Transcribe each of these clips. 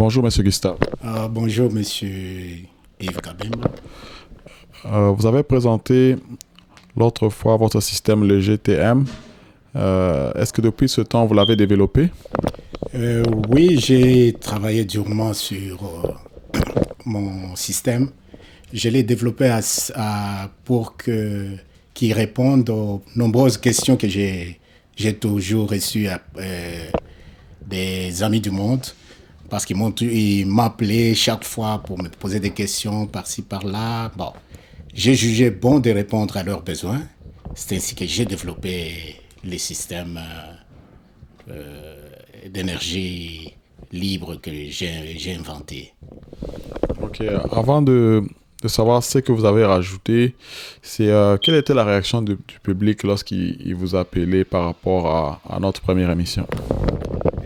Bonjour, Monsieur Gustave. Bonjour, monsieur Yves Kabemba. Vous avez présenté l'autre fois votre système, le GTM. Est-ce que depuis ce temps, vous l'avez développé? Oui, j'ai travaillé durement sur mon système. Je l'ai développé pour qu'il réponde aux nombreuses questions que j'ai toujours reçues des amis du monde. Parce qu'ils m'appelaient chaque fois pour me poser des questions par-ci, par-là. Bon, j'ai jugé bon de répondre à leurs besoins. C'est ainsi que j'ai développé les systèmes d'énergie libre que j'ai inventés. Ok. Avant de savoir ce que vous avez rajouté, c'est quelle était la réaction du public lorsqu'il vous a appelé par rapport à notre première émission?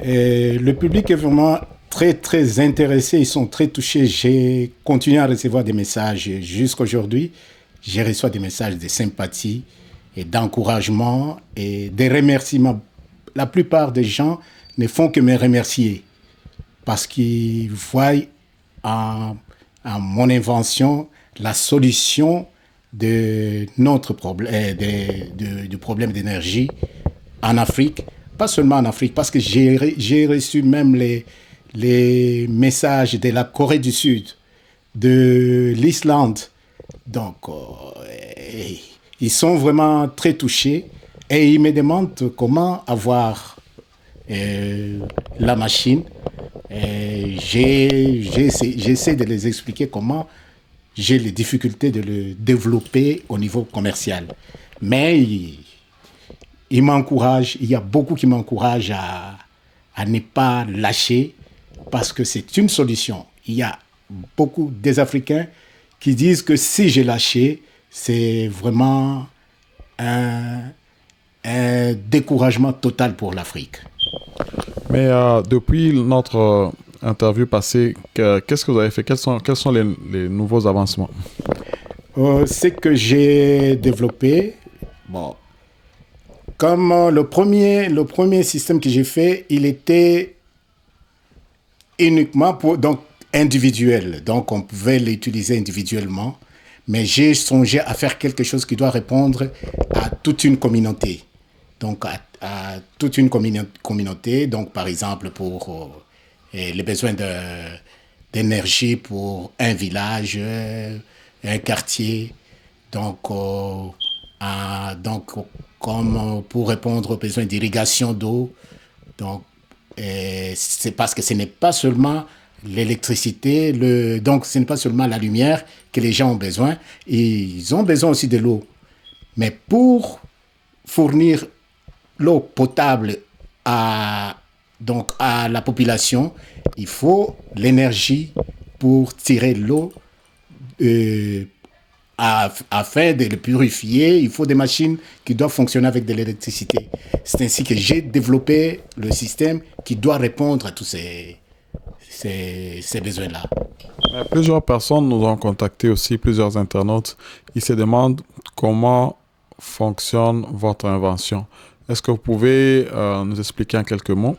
Et le public est vraiment très intéressé. Ils sont très touchés. J'ai continué à recevoir des messages jusqu'à aujourd'hui. J'ai reçu des messages de sympathie et d'encouragement et des remerciements. La plupart des gens ne font que me remercier parce qu'ils voient en mon invention la solution de notre problème, du problème d'énergie en Afrique. Pas seulement en Afrique, parce que j'ai reçu même les messages de la Corée du Sud, de l'Islande. Donc, ils sont vraiment très touchés et ils me demandent comment avoir la machine. J'essaie de les expliquer comment j'ai les difficultés de le développer au niveau commercial. Mais il m'encourage, il y a beaucoup qui m'encouragent à ne pas lâcher parce que c'est une solution. Il y a beaucoup des Africains qui disent que si j'ai lâché, c'est vraiment un découragement total pour l'Afrique. Mais depuis notre interview passée, qu'est-ce que vous avez fait? Quels sont les nouveaux avancements? Ce que j'ai développé, bon, comme le premier système que j'ai fait, il était uniquement donc individuel. Donc, on pouvait l'utiliser individuellement. Mais j'ai songé à faire quelque chose qui doit répondre à toute une communauté. Donc, à toute une communauté. Donc, par exemple, pour les besoins d'énergie pour un village, un quartier. Donc, comme pour répondre aux besoins d'irrigation d'eau. Donc, c'est parce que ce n'est pas seulement l'électricité, donc ce n'est pas seulement la lumière que les gens ont besoin. Ils ont besoin aussi de l'eau. Mais pour fournir l'eau potable donc à la population, il faut l'énergie pour tirer l'eau. Afin de le purifier, il faut des machines qui doivent fonctionner avec de l'électricité. C'est ainsi que j'ai développé le système qui doit répondre à tous ces besoins-là. Plusieurs personnes nous ont contacté aussi, plusieurs internautes. Ils se demandent comment fonctionne votre invention. Est-ce que vous pouvez nous expliquer en quelques mots?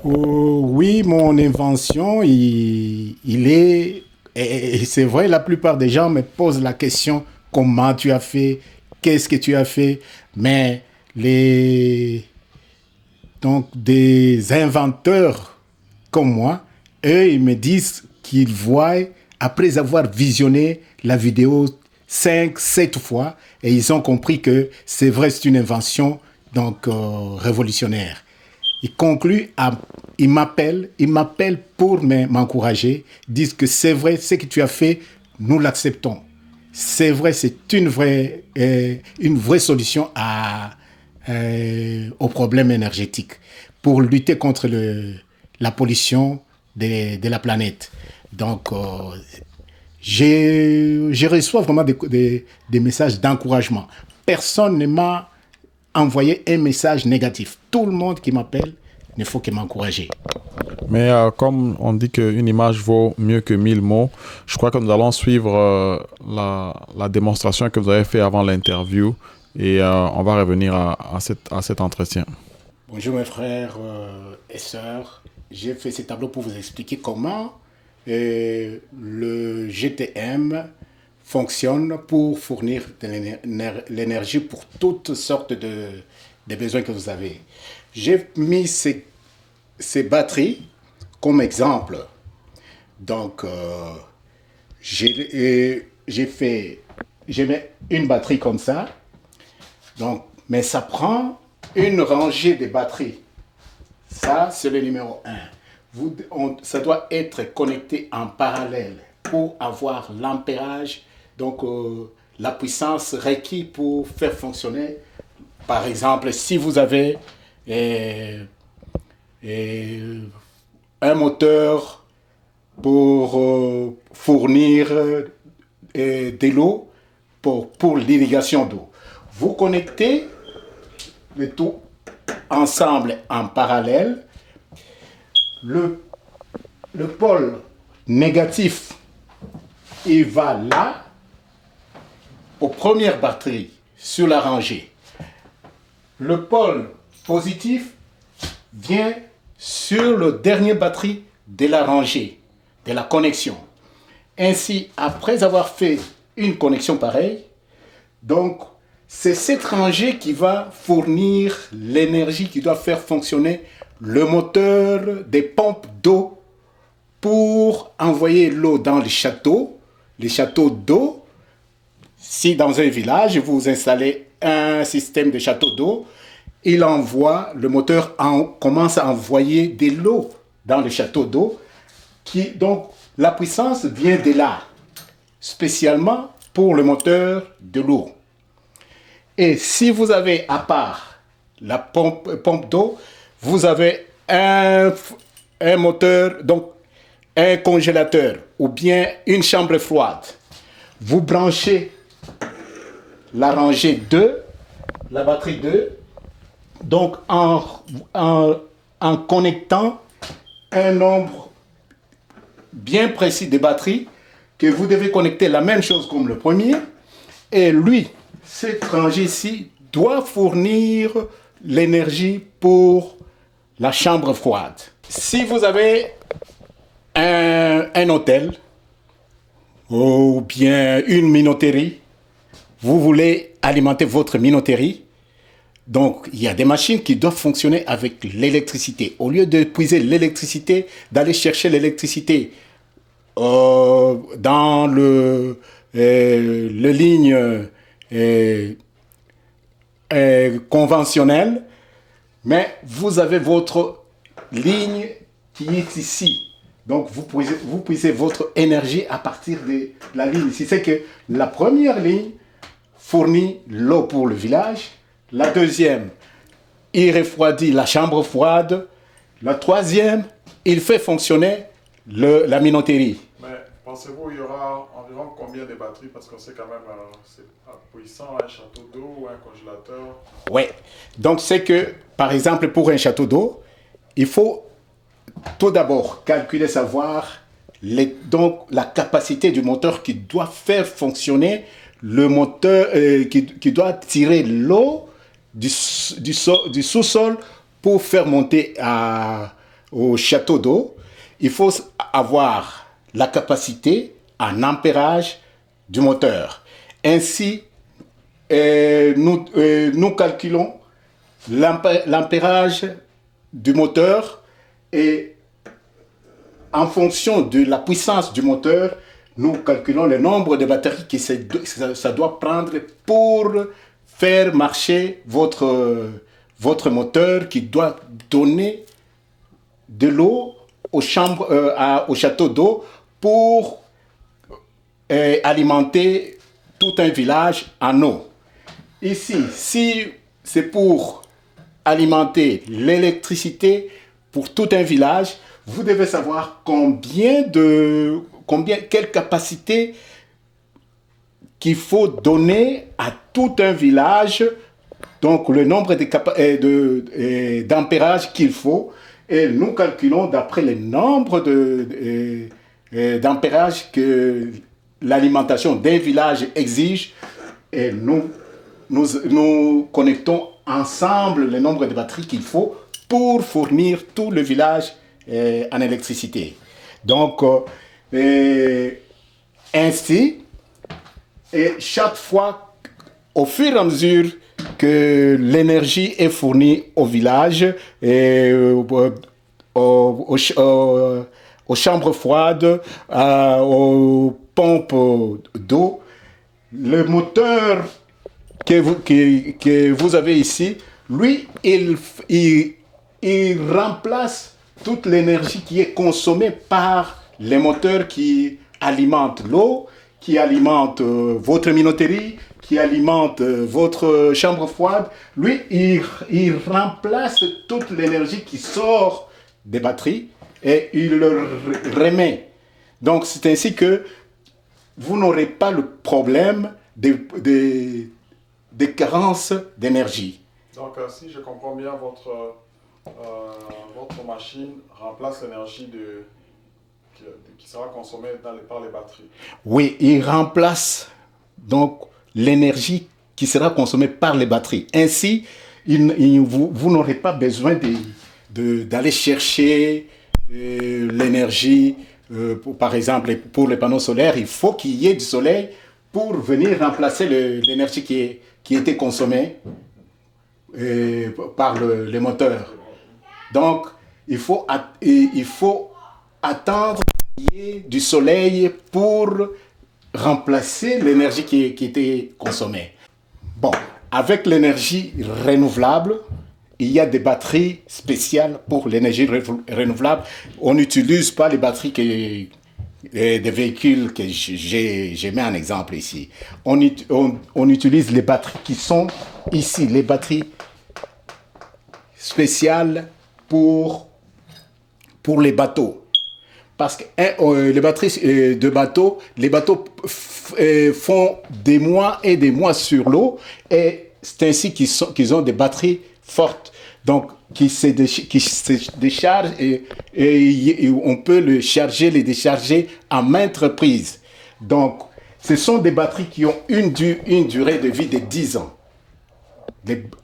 Oui, mon invention, il est... Et c'est vrai, la plupart des gens me posent la question, comment tu as fait, qu'est-ce que tu as fait, mais donc des inventeurs comme moi, eux, ils me disent qu'ils voient, après avoir visionné la vidéo 5, 7 fois, et ils ont compris que c'est vrai, c'est une invention donc révolutionnaire. Ils m'appellent pour m'encourager, disent que c'est vrai, ce que tu as fait, nous l'acceptons. C'est vrai, c'est une vraie solution au problème énergétique pour lutter contre la pollution de la planète. Donc, je reçois vraiment des messages d'encouragement. Personne ne m'a envoyé un message négatif. Tout le monde qui m'appelle ne faut que m'encourager. Mais comme on dit qu'une image vaut mieux que 1000 mots, je crois que nous allons suivre la démonstration que vous avez fait avant l'interview et on va revenir à cet entretien. Bonjour mes frères et sœurs, j'ai fait ces tableaux pour vous expliquer comment le GTM fonctionne pour fournir de l'énergie pour toutes sortes de besoins que vous avez. J'ai mis ces batteries comme exemple. Donc, j'ai mis une batterie comme ça. Donc, mais ça prend une rangée de batteries. Ça, c'est le numéro 1. Ça doit être connecté en parallèle pour avoir l'ampérage, donc la puissance requise pour faire fonctionner. Par exemple, si vous avez un moteur pour fournir de l'eau pour l'irrigation d'eau, vous connectez le tout ensemble en parallèle. Le pôle négatif, il va là, aux premières batteries sur la rangée. Le pôle positif vient sur le dernier batterie de la rangée, de la connexion. Ainsi, après avoir fait une connexion pareille, donc c'est cette rangée qui va fournir l'énergie qui doit faire fonctionner le moteur des pompes d'eau pour envoyer l'eau dans les châteaux d'eau. Si dans un village, vous installez un système de château d'eau, le moteur commence à envoyer de l'eau dans le château d'eau. Donc, la puissance vient de là, spécialement pour le moteur de l'eau. Et si vous avez à part la pompe d'eau, vous avez un moteur, donc un congélateur ou bien une chambre froide. Vous branchez la rangée 2, la batterie 2, donc en connectant un nombre bien précis de batteries que vous devez connecter la même chose comme le premier. Et lui, cette rangée ici doit fournir l'énergie pour la chambre froide. Si vous avez un hôtel ou bien une minoterie, vous voulez alimenter votre minoterie, donc il y a des machines qui doivent fonctionner avec l'électricité. Au lieu de puiser l'électricité, d'aller chercher l'électricité dans le ligne conventionnelle, mais vous avez votre ligne qui est ici. Donc, vous puisez votre énergie à partir de la ligne ici. C'est que la première ligne fournit l'eau pour le village. La deuxième, il refroidit la chambre froide. La troisième, il fait fonctionner la minoterie. Mais pensez-vous il y aura environ combien de batteries? Parce qu'on sait quand même c'est puissant, un château d'eau ou un congélateur. Oui. Donc, c'est que, par exemple, pour un château d'eau, il faut tout d'abord calculer, savoir donc la capacité du moteur qui doit faire fonctionner le moteur, qui doit tirer l'eau du sous-sol pour faire monter au château d'eau. Il faut avoir la capacité en ampérage du moteur. Ainsi, nous calculons l'ampérage du moteur et en fonction de la puissance du moteur, nous calculons le nombre de batteries que ça doit prendre pour faire marcher votre moteur qui doit donner de l'eau au château d'eau pour alimenter tout un village en eau. Ici, si c'est pour alimenter l'électricité pour tout un village, vous devez savoir quelle capacité qu'il faut donner à tout un village, donc le nombre d'ampérages qu'il faut, et nous calculons d'après le nombre d'ampérages que l'alimentation d'un village exige, et nous connectons ensemble le nombre de batteries qu'il faut pour fournir tout le village en électricité. Donc, ainsi, et chaque fois, au fur et à mesure que l'énergie est fournie au village, et aux chambres froides, aux pompes d'eau, le moteur que vous avez ici, lui, il remplace toute l'énergie qui est consommée par les moteurs qui alimentent l'eau, qui alimentent votre minoterie, qui alimentent votre chambre froide. Lui, il remplace toute l'énergie qui sort des batteries et il le remet. Donc, c'est ainsi que vous n'aurez pas le problème des carences d'énergie. Donc, si je comprends bien, votre machine remplace l'énergie qui sera consommée par les batteries. Oui, il remplace donc l'énergie qui sera consommée par les batteries. Ainsi, vous n'aurez pas besoin d'aller chercher l'énergie. Par exemple, pour les panneaux solaires, il faut qu'il y ait du soleil pour venir remplacer l'énergie qui était consommée par les moteurs. Donc, il faut attendre qu'il y ait du soleil pour remplacer l'énergie qui était consommée. Bon, avec l'énergie renouvelable, il y a des batteries spéciales pour l'énergie renouvelable. On n'utilise pas les batteries des véhicules que j'ai mis en exemple ici. On utilise les batteries qui sont ici, les batteries spéciales pour les bateaux. Parce que les batteries de bateaux, les bateaux font des mois et des mois sur l'eau et c'est ainsi qu'ils ont des batteries fortes. Donc, qui se déchargent et on peut les décharger à maintes reprises. Donc, ce sont des batteries qui ont une durée de vie de 10 ans.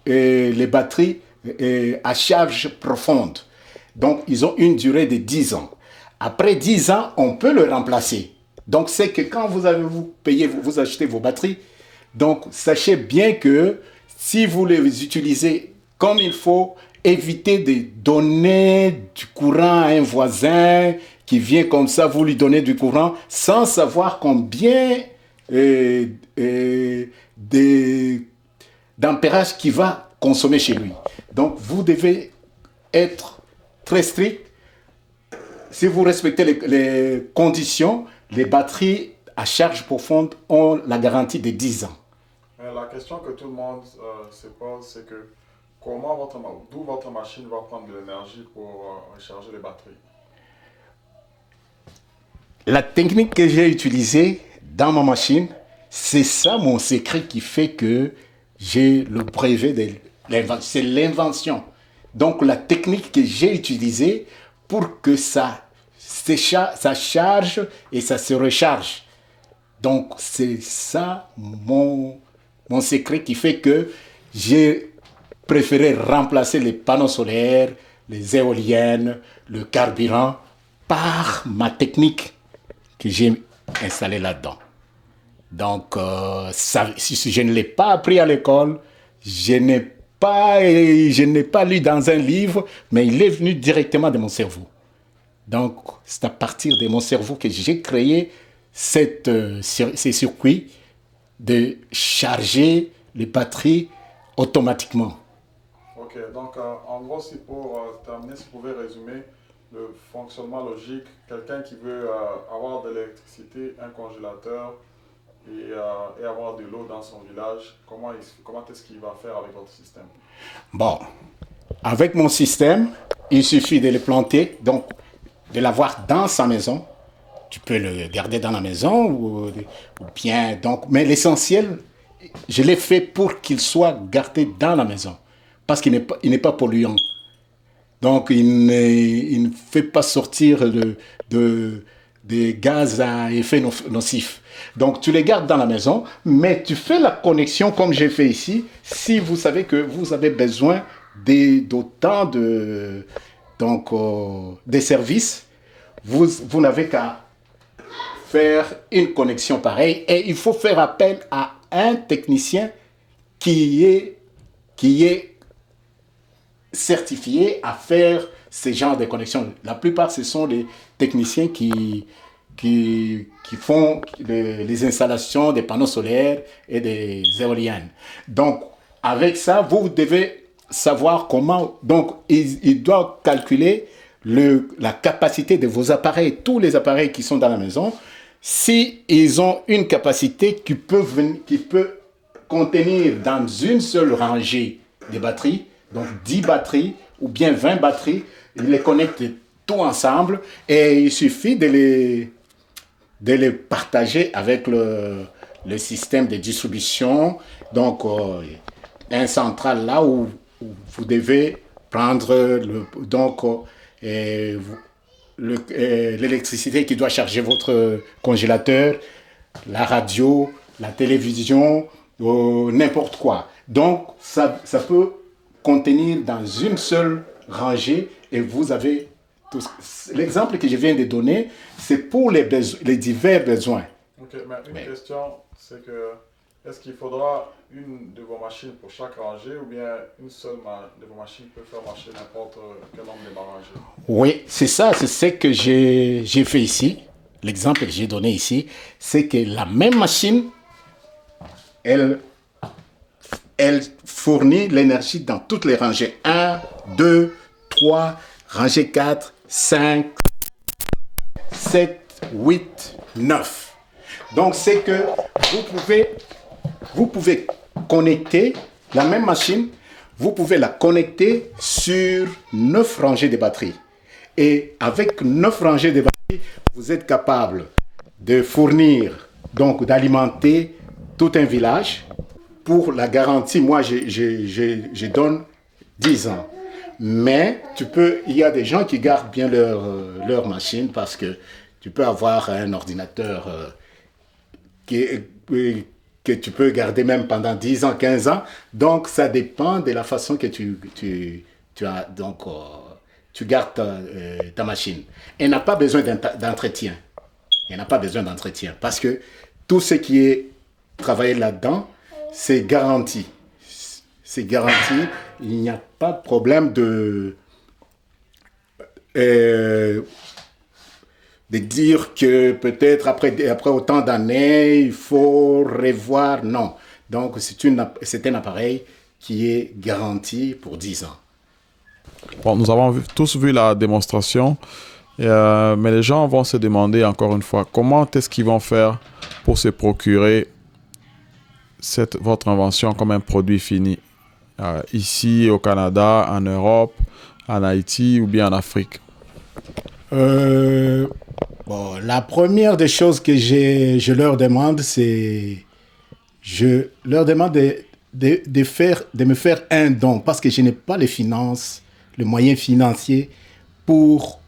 Les batteries à charge profonde. Donc, ils ont une durée de 10 ans. Après 10 ans, on peut le remplacer. Donc, c'est que quand vous achetez vos batteries, donc, sachez bien que si vous les utilisez comme il faut, évitez de donner du courant à un voisin qui vient comme ça, vous lui donnez du courant sans savoir combien d'ampérage qu'il va consommer chez lui. Donc, vous devez être très strict. Si vous respectez les conditions, les batteries à charge profonde ont la garantie de 10 ans. La question que tout le monde se pose, c'est que d'où votre machine va prendre de l'énergie pour recharger les batteries? La technique que j'ai utilisée dans ma machine, c'est ça mon secret qui fait que j'ai le brevet c'est l'invention. Donc la technique que j'ai utilisée pour que ça charge et ça se recharge. Donc c'est ça mon secret qui fait que j'ai préféré remplacer les panneaux solaires, les éoliennes, le carburant par ma technique que j'ai installée là-dedans. Donc, si je ne l'ai pas appris à l'école, je n'ai pas lu dans un livre, mais il est venu directement de mon cerveau. Donc, c'est à partir de mon cerveau que j'ai créé ces circuits de charger les batteries automatiquement. Ok, donc en gros, si pour terminer, si vous pouvez résumer le fonctionnement logique, quelqu'un qui veut avoir de l'électricité, un congélateur et avoir de l'eau dans son village, comment est-ce qu'il va faire avec votre système? Bon, avec mon système, il suffit de le planter, donc de l'avoir dans sa maison. Tu peux le garder dans la maison ou bien. Donc, mais l'essentiel, je l'ai fait pour qu'il soit gardé dans la maison parce qu'il n'est pas polluant. Donc, il ne fait pas sortir des gaz à effet nocif. Donc, tu les gardes dans la maison, mais tu fais la connexion comme j'ai fait ici, si vous savez que vous avez besoin d'autant donc, des services, vous n'avez qu'à faire une connexion pareille et il faut faire appel à un technicien qui est certifié à faire ce genre de connexions. La plupart, ce sont les techniciens qui font les installations des panneaux solaires et des éoliennes. Donc, avec ça, vous devez savoir comment... Donc, il doit calculer la capacité de vos appareils, tous les appareils qui sont dans la maison, si ils ont une capacité qui peut contenir dans une seule rangée des batteries, donc 10 batteries ou bien 20 batteries, il les connecte tout ensemble et il suffit de les partager avec le système de distribution. Donc, un central là où vous devez prendre l'électricité qui doit charger votre congélateur, la radio, la télévision, n'importe quoi. Donc, ça peut contenir dans une seule rangée et vous avez tout. L'exemple que je viens de donner, c'est pour les divers besoins. Ok, mais une question, c'est que est-ce qu'il faudra une de vos machines pour chaque rangée ou bien une seule de vos machines peut faire marcher n'importe quel nombre de rangées? Oui, c'est ça, c'est ce que j'ai fait ici. L'exemple que j'ai donné ici, c'est que la même machine, elle fournit l'énergie dans toutes les rangées. 1, 2, 3, rangée 4, 5, 7, 8, 9. Donc, c'est que vous pouvez connecter la même machine, vous pouvez la connecter sur 9 rangées de batteries. Et avec 9 rangées de batteries, vous êtes capable de fournir, donc d'alimenter tout un village. Pour la garantie, moi, je donne 10 ans. Mais il y a des gens qui gardent bien leur machine parce que tu peux avoir un ordinateur que tu peux garder même pendant 10 ans, 15 ans. Donc, ça dépend de la façon que tu gardes ta machine. Elle n'a pas besoin d'entretien. Elle n'a pas besoin d'entretien parce que tout ce qui est travaillé là-dedans, c'est garanti. C'est garanti. Il n'y a pas de problème de dire que peut-être après autant d'années, il faut revoir. Non. Donc, c'est un appareil qui est garanti pour 10 ans. Bon, nous avons tous vu la démonstration, mais les gens vont se demander encore une fois, comment est-ce qu'ils vont faire pour se procurer votre invention comme un produit fini ici au Canada, en Europe, en Haïti ou bien en Afrique? La première des choses que je leur demande, c'est je leur demande de me faire un don parce que je n'ai pas le moyen financier pour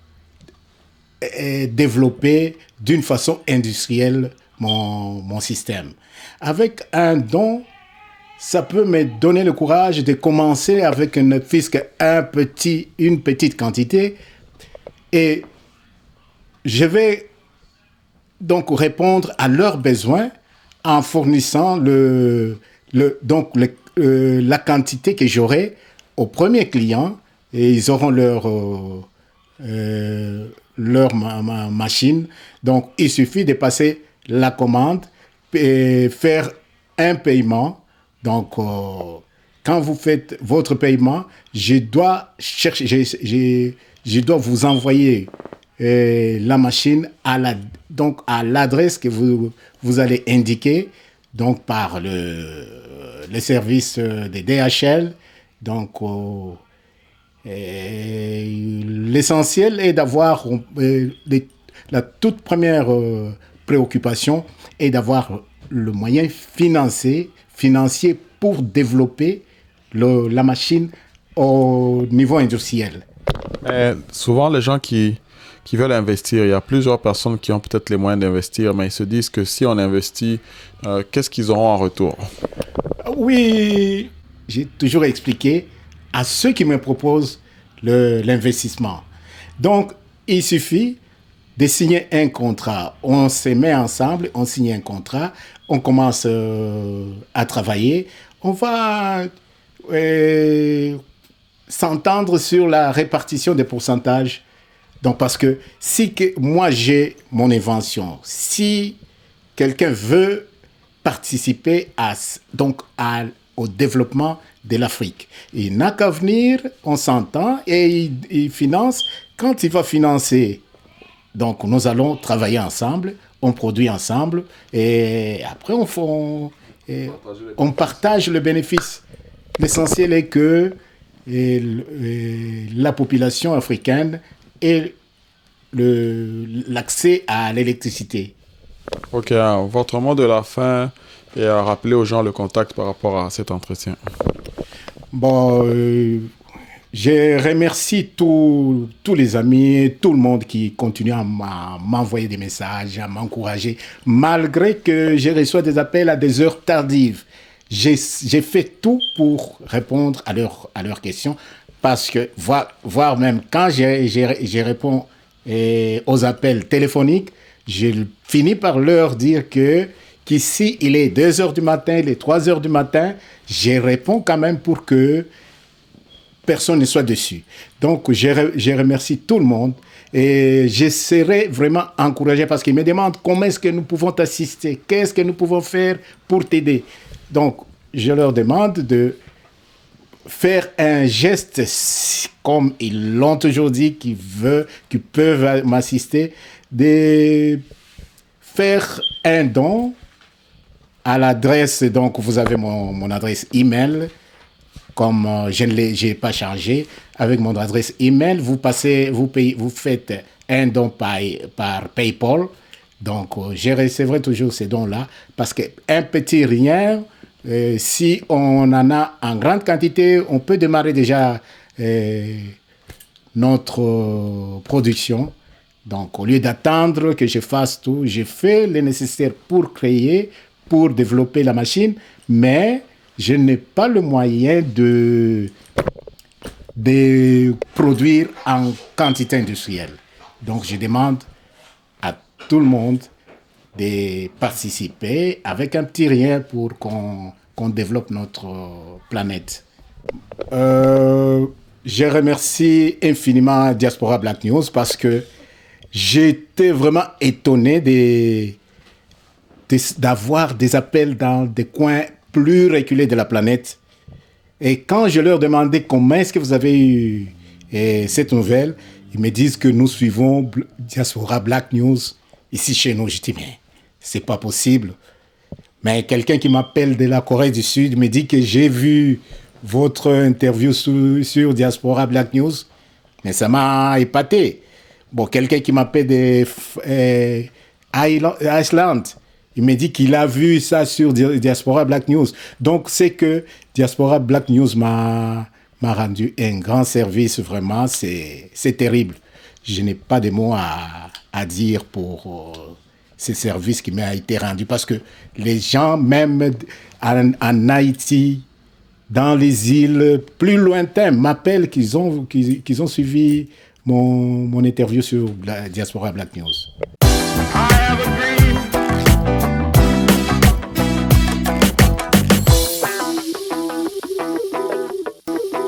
développer d'une façon industrielle mon système. Avec un don, ça peut me donner le courage de commencer avec une petite quantité et je vais donc répondre à leurs besoins en fournissant la quantité que j'aurai au premier client et ils auront leur machine. Donc, il suffit de passer la commande et faire un paiement. Donc, quand vous faites votre paiement, je dois vous envoyer la machine à l'adresse que vous allez indiquer donc par le service des DHL. Donc, l'essentiel est d'avoir la toute première préoccupation est d'avoir le moyen financier pour développer la machine au niveau industriel. Souvent, les gens qui veulent investir, il y a plusieurs personnes qui ont peut-être les moyens d'investir, mais ils se disent que si on investit, qu'est-ce qu'ils auront en retour? Oui, j'ai toujours expliqué à ceux qui me proposent l'investissement. Donc, il suffit de signer un contrat. On se met ensemble, on signe un contrat, on commence à travailler. On va s'entendre sur la répartition des pourcentages. Donc, parce que si moi j'ai mon invention, si quelqu'un veut participer au développement de l'Afrique, il n'a qu'à venir, on s'entend et il finance. Quand il va financer, donc nous allons travailler ensemble, on produit ensemble et après on partage le bénéfice. L'essentiel est que la population africaine ait l'accès à l'électricité. Ok, votre mot de la fin est à rappeler aux gens le contact par rapport à cet entretien. Bon, je remercie tous les amis, tout le monde qui continue à m'envoyer des messages, à m'encourager, malgré que je reçois des appels à des heures tardives. J'ai fait tout pour répondre à leurs questions, parce que, voire même quand je réponds aux appels téléphoniques, je finis par leur dire qu'ici, il est 2 heures du matin, il est 3 heures du matin, je réponds quand même pour que personne ne soit dessus. Donc, je remercie tout le monde et je serai vraiment encouragé parce qu'ils me demandent comment est-ce que nous pouvons t'assister, qu'est-ce que nous pouvons faire pour t'aider. Donc, je leur demande de faire un geste comme ils l'ont toujours dit, qui peuvent m'assister, de faire un don à l'adresse. Donc, vous avez mon adresse email. Comme je ne l'ai pas chargé, avec mon adresse email, vous faites un don par PayPal. Donc, je recevrai toujours ces dons-là parce qu'un petit rien, si on en a en grande quantité, on peut démarrer déjà notre production. Donc, au lieu d'attendre que je fasse tout, je fais le nécessaire pour créer, pour développer la machine, mais je n'ai pas le moyen de produire en quantité industrielle. Donc, je demande à tout le monde de participer avec un petit rien pour qu'on développe notre planète. Je remercie infiniment Diaspora Black News parce que j'étais vraiment étonné d'avoir des appels dans des coins plus reculés de la planète. Et quand je leur demandais comment est-ce que vous avez eu cette nouvelle, ils me disent que nous suivons Diaspora Black News ici chez nous. Je dis, mais c'est pas possible. Mais quelqu'un qui m'appelle de la Corée du Sud me dit que j'ai vu votre interview sur Diaspora Black News, mais ça m'a épaté. Bon, quelqu'un qui m'appelle de Iceland, il me dit qu'il a vu ça sur Diaspora Black News. Donc, c'est que Diaspora Black News m'a rendu un grand service, vraiment. C'est terrible. Je n'ai pas de mots à dire pour ce service qui m'a été rendu. Parce que les gens, même en Haïti, dans les îles plus lointaines, m'appellent qu'ils ont suivi mon interview sur la Diaspora Black News.